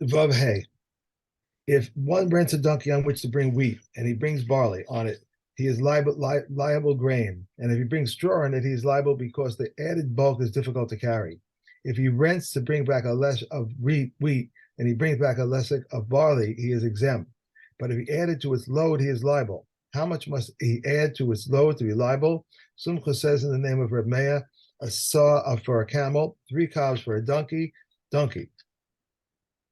Vav Hey. If one rents a donkey on which to bring wheat, and he brings barley on it, he is liable grain. And if he brings straw on it, he is liable because the added bulk is difficult to carry. If he rents to bring back a less of wheat, and he brings back a less of barley, he is exempt. But if he added to its load, he is liable. How much must he add to its load to be liable? Sumcha says in the name of Reb Meah, a saw for a camel, 3 cows for a donkey.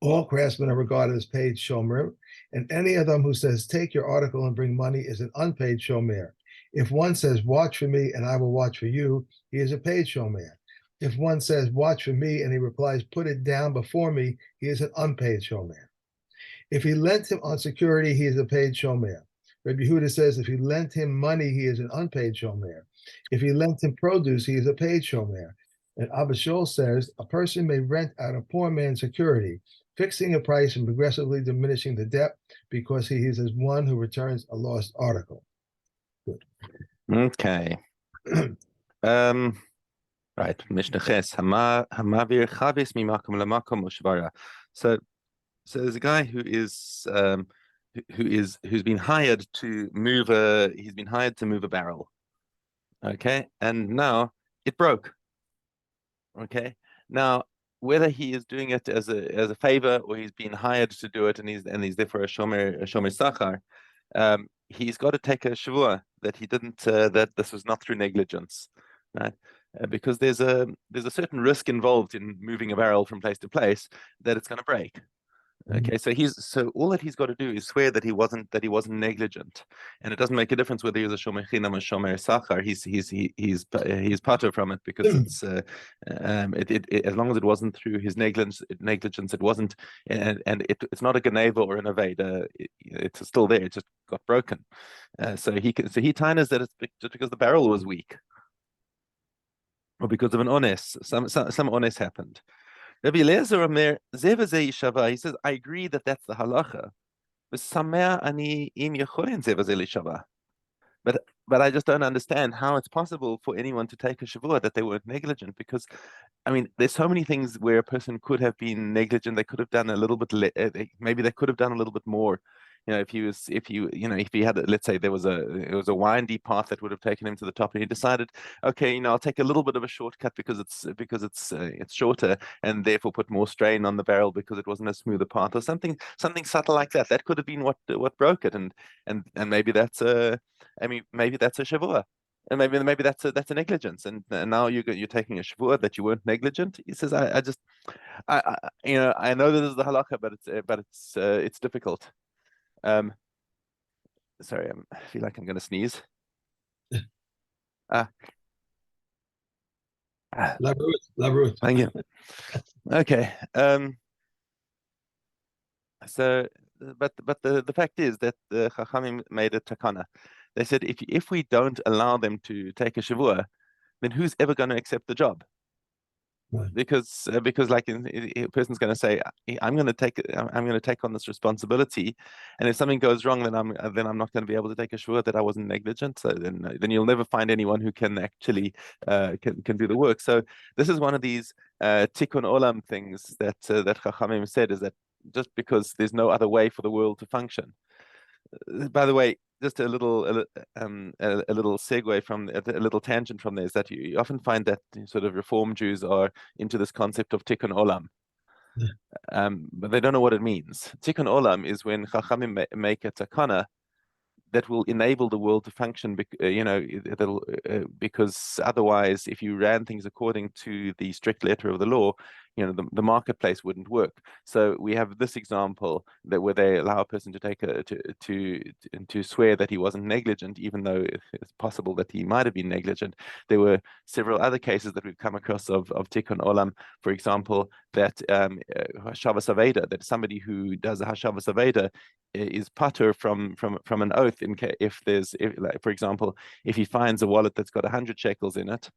All craftsmen are regarded as paid shomer, and any of them who says, take your article and bring money is an unpaid shomer. If one says, watch for me and I will watch for you, he is a paid shomer. If one says, watch for me, and he replies, put it down before me, he is an unpaid shomer. If he lent him on security, he is a paid shomer. Rabbi Yehuda says, if he lent him money, he is an unpaid shomer. If he lent him produce, he is a paid shomer. And Abba Shaul says, a person may rent out a poor man's security, fixing a price and progressively diminishing the debt because he is as one who returns a lost article. Good. Okay. Right. Mishna ches hamavir chavis mimakom lamakom ushvara. So there's a guy who's been hired to move a barrel. Okay, and now it broke. Okay, now whether he is doing it as a favor or he's been hired to do it and he's therefore a shomer sachar, he's got to take a shavua that he didn't that this was not through negligence, right? Because there's a certain risk involved in moving a barrel from place to place that it's going to break. Okay, so all that he's got to do is swear that he wasn't negligent, and it doesn't make a difference whether he's a shomer chinam or shomer sachar. He's patur from it because it's as long as it wasn't through his negligence, it wasn't, and it's not a geneva or an aveda. It's still there. It just got broken. So he tainas that it's just because the barrel was weak, or because of an ones. Some ones happened. Rabbi Eliezer Omer, he says, I agree that that's the halacha. But I just don't understand how it's possible for anyone to take a shavua that they weren't negligent, because I mean, there's so many things where a person could have been negligent. They could have done a little bit, maybe they could have done a little bit more. You know, if he had, let's say it was a windy path that would have taken him to the top, and he decided, okay, I'll take a little bit of a shortcut because it's shorter, and therefore put more strain on the barrel because it wasn't a smoother path, or something subtle like that. That could have been what broke it, and maybe that's maybe that's a shavua. And maybe that's a negligence, and now you're taking a shavua that you weren't negligent. He says, I know that this is the halakha, but it's difficult. Sorry, I feel like I'm going to sneeze. Labrut. Thank you. Okay. So, but the fact is that the Chachamim made a takana. They said if we don't allow them to take a shavua, then who's ever going to accept the job? Right. Because like a person's going to say, I'm going to take on this responsibility, and if something goes wrong, then I'm not going to be able to take a shavua that I wasn't negligent. So then you'll never find anyone who can actually can do the work. So this is one of these tikkun olam things that Chachamim said, is that just because there's no other way for the world to function. By the way, just a little segue from a little tangent from there is that you often find that sort of Reform Jews are into this concept of tikkun olam, but they don't know what it means. Tikkun olam is when Chachamim make a takana that will enable the world to function, because otherwise, if you ran things according to the strict letter of the law, the marketplace wouldn't work. So we have this example where they allow a person to take to swear that he wasn't negligent, even though it's possible that he might have been negligent. There were several other cases that we've come across of tikkun olam, for example, that hashavas aveda, that somebody who does a hashavas aveda is patur from an oath for example, if he finds a wallet that's got 100 shekels in it,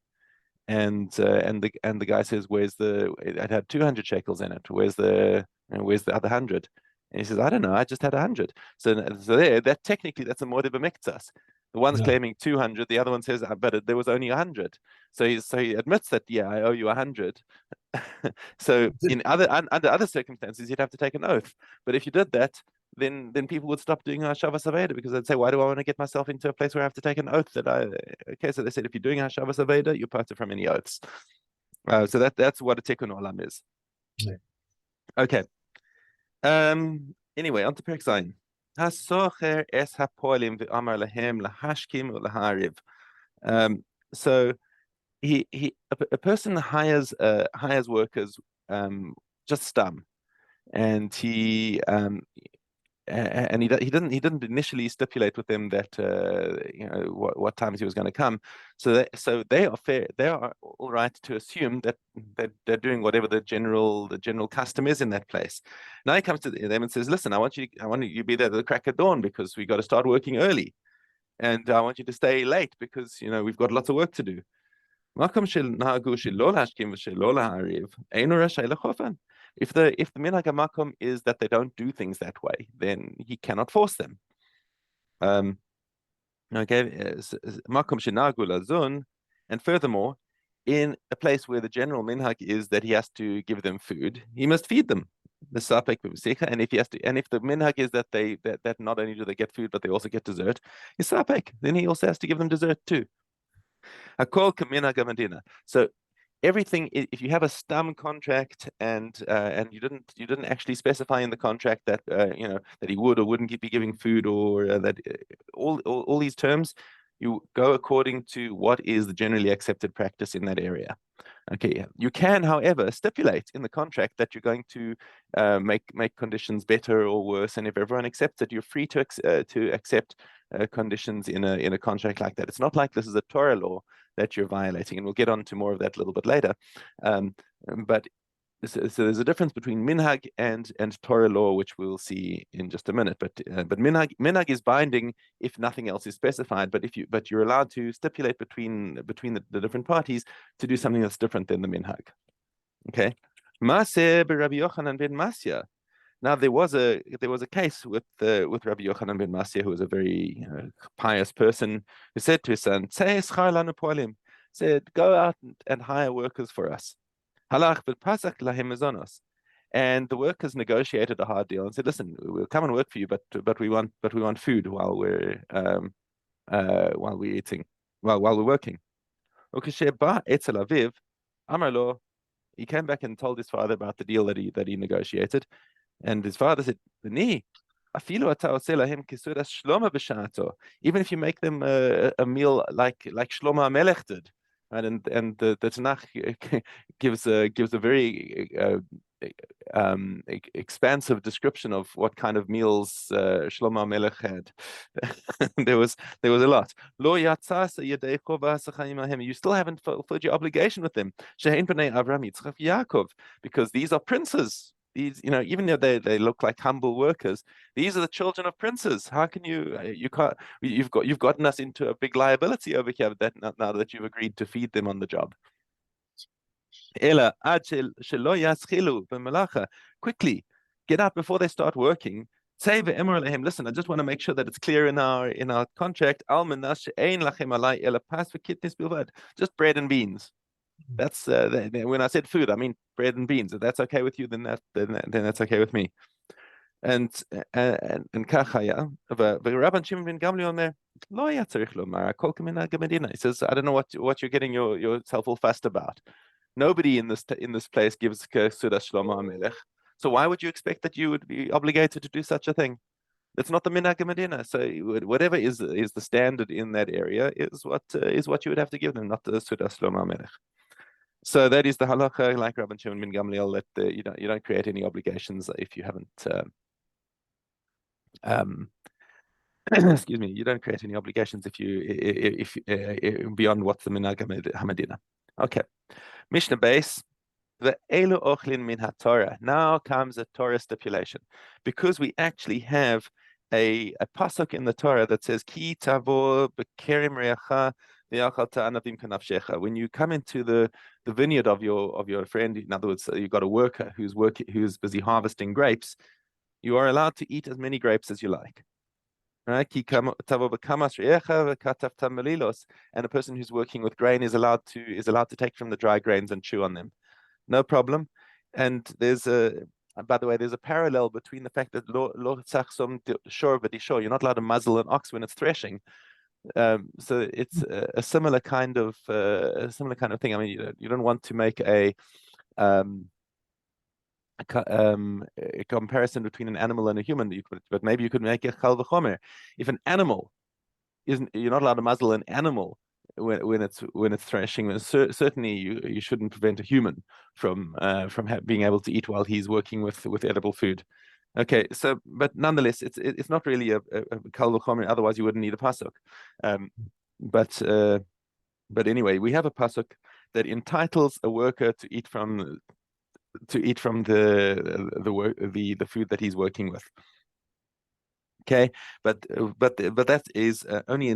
and the guy says, it had 200 shekels in it, where's the other 100? And he says, I don't know, I just had 100. So technically that's a modeh b'miktsas. The one's claiming 200, the other one says, but there was only 100. So he admits that, yeah, I owe you 100, So under other circumstances, you'd have to take an oath. But if you did that, then people would stop doing Hashavas Aveda, because they'd say, why do I want to get myself into a place where I have to take an oath that I? Okay, so they said, if you're doing Hashavas Aveda, you're parted from any oaths. So that's what a tikkun olam is. Yeah. Okay. Anyway, on to Perek Zayin. Hasocher es hapolim v'amar lahem lahashkim ulahariv. So a person hires workers just stam, and he didn't initially stipulate with them that what times he was going to come. So they are fair. They are all right to assume that they're doing whatever the general custom is in that place. Now he comes to them and says, "Listen, I want you to be there at the crack of dawn, because we got to start working early, and I want you to stay late because we've got lots of work to do." If the minhag makom is that they don't do things that way, then he cannot force them. Okay, makom shenagu lazun, and furthermore, in a place where the general minhag is that he has to give them food, he must feed them. The sapek b'msecha, and if the minhag is that that not only do they get food but they also get dessert, is sapek, then he also has to give them dessert too. Hakol kaminhag hamadina. So everything, if you have a stam contract and you didn't actually specify in the contract that that he would or wouldn't be giving food, or that all these terms, you go according to what is the generally accepted practice in that area. Okay, you can, however, stipulate in the contract that you're going to make conditions better or worse, and if everyone accepts it, you're free to accept conditions in a contract like that. It's not like this is a Torah law that you're violating, and we'll get on to more of that a little bit later. But so there's a difference between minhag and Torah law, which we'll see in just a minute. But minhag is binding if nothing else is specified. But you're allowed to stipulate between the different parties to do something that's different than the minhag. Okay, Maseh Rabbi Yochanan ben Metzia. Now there was a case with Rabbi Yochanan ben Metzia, who was a very pious person, who said to his son, said, go out and hire workers for us. And the workers negotiated a hard deal and said, listen, we'll come and work for you, but we want food while we're eating, while we're working. He came back and told his father about the deal that he negotiated. And his father said, even if you make them a meal like Shlomo HaMelech did, right? And the Tanakh gives a very expansive description of what kind of meals Shlomo HaMelech had. there was a lot. You still haven't fulfilled your obligation with them, because these are princes. These, even though they look like humble workers, these are the children of princes. How can you can't? You've gotten us into a big liability over here. Now that you've agreed to feed them on the job. Quickly get out before they start working. Say listen, I just want to make sure that it's clear in our contract. Just bread and beans. That's when I said food, I mean bread and beans. If that's okay with you, then that's okay with me. And Kachaya, Rabban Shimon ben Gamliel he says, I don't know what you're getting yourself all fussed about. Nobody in this place gives Sudas Shlomo HaMelech. So why would you expect that you would be obligated to do such a thing? It's not the minhag Medina. So whatever is the standard in that area is what you would have to give them, not the Sudas Shlomo HaMelech. So that is the halacha, like Rabban Shimon ben Gamliel, that you don't create any obligations if you haven't. Excuse me. You don't create any obligations if beyond what's the minhag hamadina. Okay. Mishna base. The elu ochlin min haTorah. Now comes a Torah stipulation, because we actually have a pasuk in the Torah that says ki tavo bekerim reacha. When you come into the vineyard of your friend, in other words, you've got a worker who's busy harvesting grapes, you are allowed to eat as many grapes as you like. Right? And a person who's working with grain is allowed to take from the dry grains and chew on them. no problem. And there's by the way, there's a parallel between the fact that you're not allowed to muzzle an ox when it's threshing. So it's a similar kind of thing. I mean, you don't want to make a comparison between an animal and a human, but maybe you could make a kal v'chomer. If an animal isn't, you're not allowed to muzzle an animal when it's threshing. Certainly, you shouldn't prevent a human from being able to eat while he's working with edible food. Okay, so but nonetheless, it's not really a kal v'chomer. Otherwise, you wouldn't need a pasuk. But anyway, we have a pasuk that entitles a worker to eat from the food that he's working with. Okay, but that is only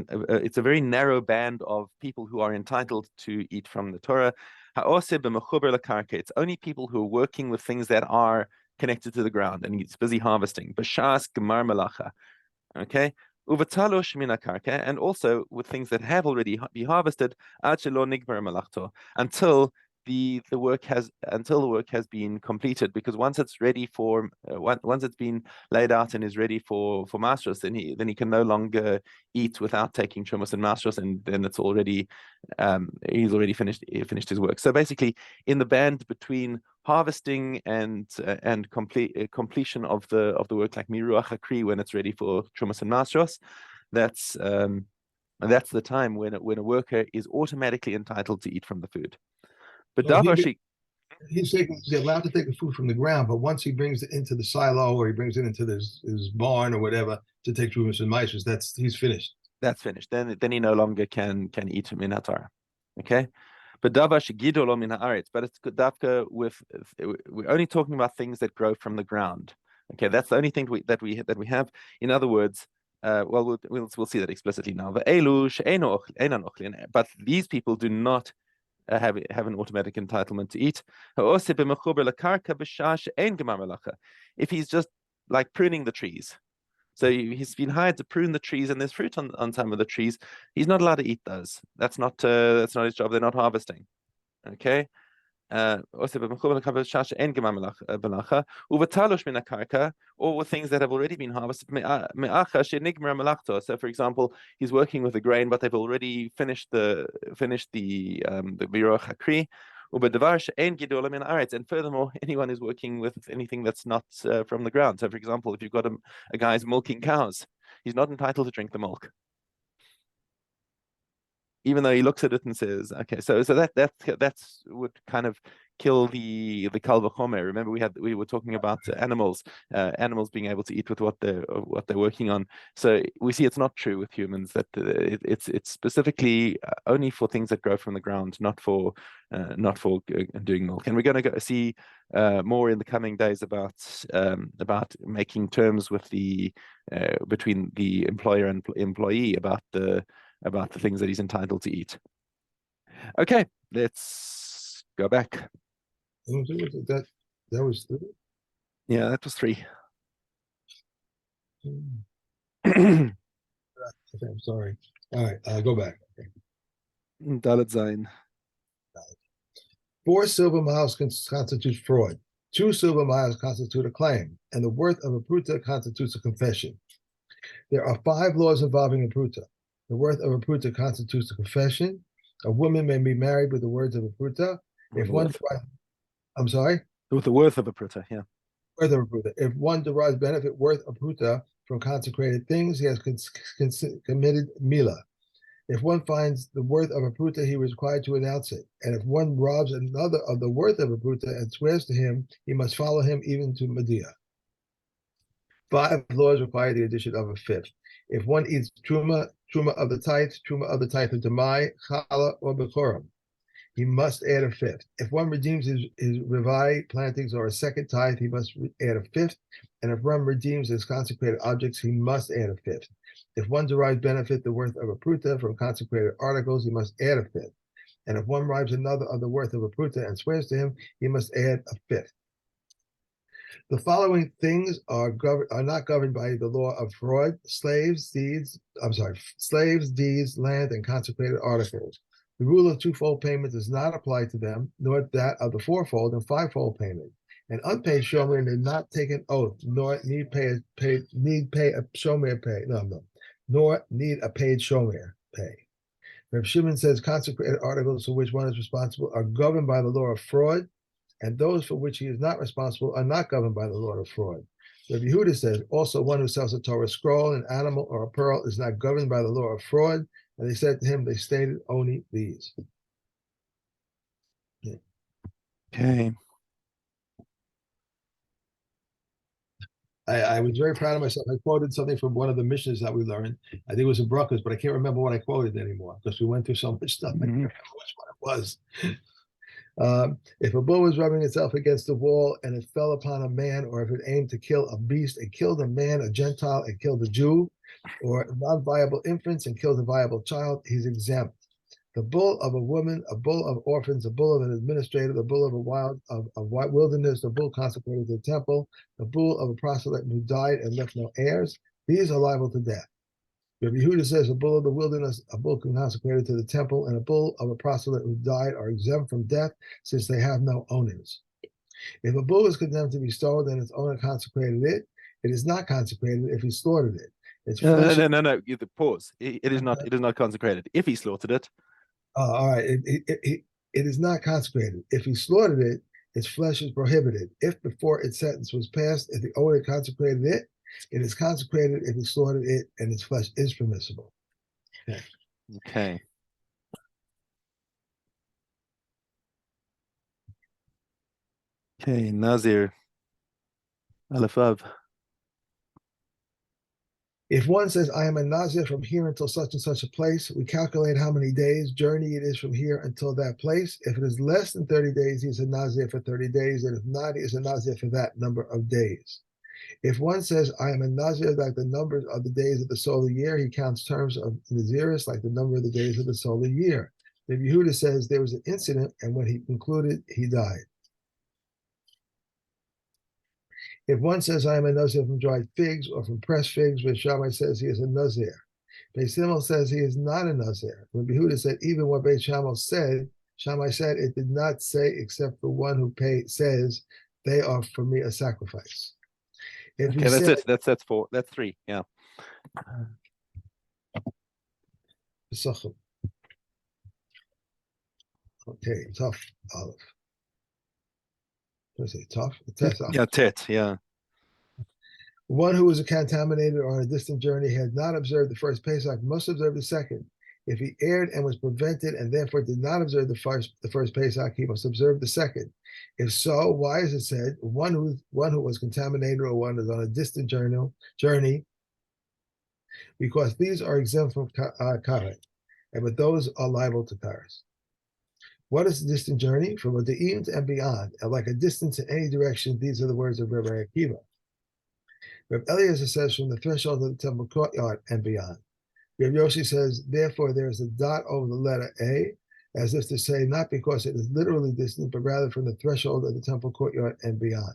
it's a very narrow band of people who are entitled to eat from the Torah. It's only people who are working with things that are connected to the ground, and he's busy harvesting. B'shas gemar melacha. Okay. And also with things that have already been harvested, until the work has been completed, because once it's ready for once it's been laid out and is ready for masros, then he can no longer eat without taking trumas and masros, and then it's already he's already finished his work. So basically, in the band between harvesting and completion of the work, like miruach hakri, when it's ready for trumas and masros, that's the time when a worker is automatically entitled to eat from the food. But So he's allowed to take the food from the ground, but once he brings it into the silo or he brings it into his barn or whatever to take trumas and maasros, he's finished. That's finished. Then he no longer can eat min haTorah. Okay. But dava shegidolo min haaretz. But it's dafka with, we're only talking about things that grow from the ground. Okay, that's the only thing that we have. In other words, we'll see that explicitly now. But these people do not have an automatic entitlement to eat. If he's just like pruning the trees, so he's been hired to prune the trees, and there's fruit on some of the trees, he's not allowed to eat those. That's not his job. They're not harvesting. Okay. Or with things that have already been harvested. So, for example, he's working with the grain, but they've already finished the biruach hakri. And furthermore, anyone who's working with anything that's not from the ground. So, for example, if you've got a guy's milking cows, he's not entitled to drink the milk, even though he looks at it and says, okay, so that's would kind of kill the kal v'chomer. Remember, we were talking about animals being able to eat with what they're working on. So we see it's not true with humans, that it's specifically only for things that grow from the ground, not for doing milk. And we're going to go see more in the coming days about making terms with between the employer and employee about the things that he's entitled to eat. Okay, let's go back. That was 3? Yeah, that was 3. Okay, I'm sorry. All right, go back. Okay. Dalet Zayin. 4 silver miles constitute fraud. 2 silver miles constitute a claim, and the worth of a pruta constitutes a confession. There are 5 laws involving a pruta. The worth of a pruta constitutes a confession. A woman may be married with the words of a pruta. I'm sorry? With the worth of a pruta, yeah. Worth of a pruta. If one derives benefit worth a pruta from consecrated things, he has committed mila. If one finds the worth of a pruta, he was required to announce it. And if one robs another of the worth of a pruta and swears to him, he must follow him even to Metzia. 5 laws require the addition of a 5th. If one eats truma of the tithe of demai, challah, or bechorim, he must add a 5th. If one redeems his revai plantings or a second tithe, he must add a 5th. And if one redeems his consecrated objects, he must add a 5th. If one derives benefit the worth of a pruta from consecrated articles, he must add a 5th. And if one robs another of the worth of a pruta and swears to him, he must add a 5th. The following things are not governed by the law of fraud: slaves, deeds, land, and consecrated articles. The rule of twofold payment does not apply to them, nor that of the fourfold and fivefold payment. An unpaid shomer did not take an oath, nor need pay a shomer pay. Nor need a paid shomer pay. Reb Shimon says consecrated articles for which one is responsible are governed by the law of fraud, and those for which he is not responsible are not governed by the law of fraud. Reb Yehuda says also one who sells a Torah scroll, an animal, or a pearl is not governed by the law of fraud. And they said to him, they stated only these. Okay. I was very proud of myself. I quoted something from one of the Mishnas that we learned. I think it was in Brachos, but I can't remember what I quoted anymore because we went through so much stuff. I can't remember which one it was. If a bull was rubbing itself against the wall and it fell upon a man, or if it aimed to kill a beast and killed a man, a Gentile, and killed a Jew, or a non-viable infant and killed a viable child, he's exempt. The bull of a woman, a bull of orphans, a bull of an administrator, the bull of a wilderness, the bull consecrated to the temple, the bull of a proselyte who died and left no heirs, these are liable to death. Rabbi Yehuda says a bull of the wilderness, a bull consecrated to the temple, and a bull of a proselyte who died are exempt from death since they have no owners. If a bull is condemned to be stolen and its owner consecrated it, it is not consecrated if he slaughtered it. It's flesh. No. Pause. It is not. It is not consecrated. If he slaughtered it. All right. It is not consecrated. If he slaughtered it, its flesh is prohibited. If before its sentence was passed, if the owner consecrated it, it is consecrated if he slaughtered it, and its flesh is permissible. Okay. Okay, Nazir. Aleph Av. If one says, I am a Nazir from here until such and such a place, we calculate how many days journey it is from here until that place. If it is less than 30 days, he is a Nazir for 30 days, and if not, he is a Nazir for that number of days. If one says, I am a Nazir like the numbers of the days of the solar year, he counts terms of Naziris like the number of the days of the solar year. If Yehuda says there was an incident, and when he concluded, he died. If one says, I am a Nazir from dried figs or from pressed figs, Beis Shammai says he is a Nazir. Beis Hillel says he is not a Nazir. When Yehuda said, even what Beis Shammai said, it did not say except for one who says, they are for me a sacrifice. If okay, that's it. That's four. That's three. Yeah. Okay, tough, Aleph. What did I say? Tough? Yeah, tet. Yeah. One who was contaminated or on a distant journey had not observed the first Pesach must observe the second. If he erred and was prevented and therefore did not observe the first Pesach, he must observe the second. If so, why is it said one who was contaminated or one is on a distant journey? Because these are exempt from karet, but those are liable to kares. What is the distant journey? From a de'im and beyond, and like a distance in any direction. These are the words of Rabbi Akiva. Reb Eliezer says from the threshold of the temple courtyard and beyond. Reb Yoshi says, therefore, there is a dot over the letter A, as if to say, not because it is literally distant, but rather from the threshold of the temple courtyard and beyond.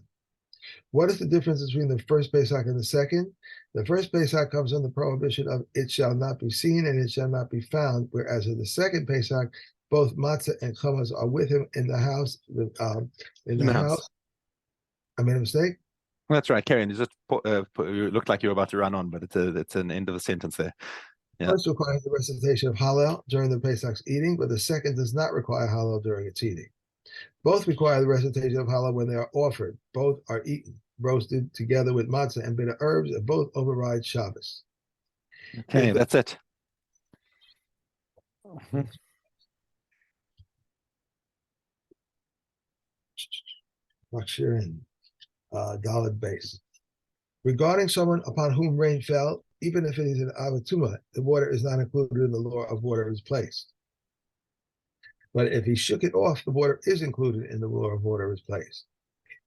What is the difference between the first Pesach and the second? The first Pesach comes on the prohibition of it shall not be seen and it shall not be found, whereas in the second Pesach, both matzah and chametz are with him in the house. In the house. I made a mistake? That's right, Karen. You just you looked like you were about to run on, but it's an end of the sentence there. Yeah. First requires the recitation of Hallel during the Pesach's eating, but the second does not require Hallel during its eating. Both require the recitation of Hallel when they are offered. Both are eaten, roasted together with matzah and bitter herbs, and both override Shabbos. Okay, that's it. Machshir and Dalet base. Regarding someone upon whom rain fell, even if it is an avatuma, the water is not included in the law of water is placed. But if he shook it off, the water is included in the law of water is placed.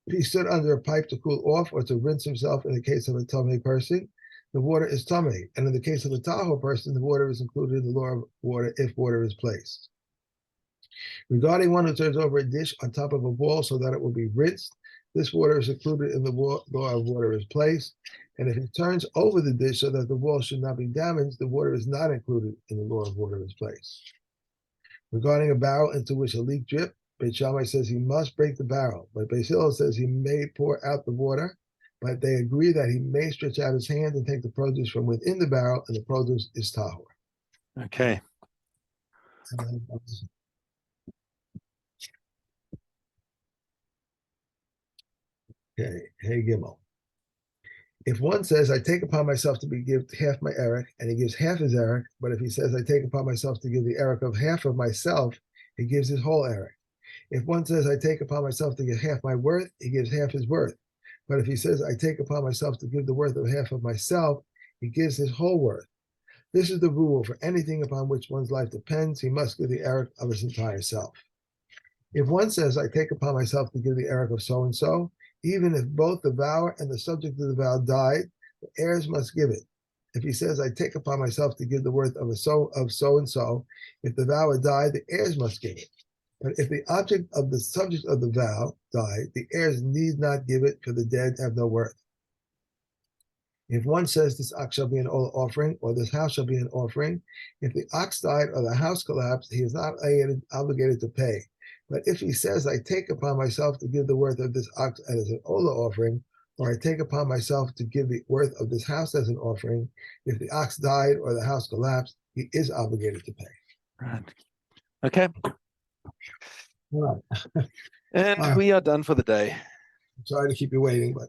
If he stood under a pipe to cool off or to rinse himself in the case of a tummy person, the water is tummy. And in the case of a taho person, the water is included in the law of water if water is placed. Regarding one who turns over a dish on top of a wall so that it will be rinsed, this water is included in the law of water is placed. And if he turns over the dish so that the wall should not be damaged, the water is not included in the law of water is placed. Regarding a barrel into which a leak dripped, Beit Shammai says he must break the barrel, but Beit Hillel says he may pour out the water, but they agree that he may stretch out his hand and take the produce from within the barrel, and the produce is tahor. Okay. Okay, hey Gimel. If one says, I take upon myself to give half my Eric, and he gives half his Eric, but if he says, I take upon myself to give the Eric of half of myself, he gives his whole Eric. If one says, I take upon myself to give half my worth, he gives half his worth. But if he says, I take upon myself to give the worth of half of myself, he gives his whole worth. This is the rule for anything upon which one's life depends. He must give the Eric of his entire self. If one says, I take upon myself to give the Eric of so-and-so, even if both the vower and the subject of the vow died, the heirs must give it. If he says, I take upon myself to give the worth of so-and-so, if the vower died, the heirs must give it. But if the object of the subject of the vow died, the heirs need not give it, for the dead have no worth. If one says this ox shall be an offering, or this house shall be an offering, if the ox died or the house collapsed, he is not obligated to pay. But if he says, I take upon myself to give the worth of this ox as an ola offering, or I take upon myself to give the worth of this house as an offering, if the ox died or the house collapsed, he is obligated to pay. Right. Okay. All right. And All right. we are done for the day. Sorry to keep you waiting, but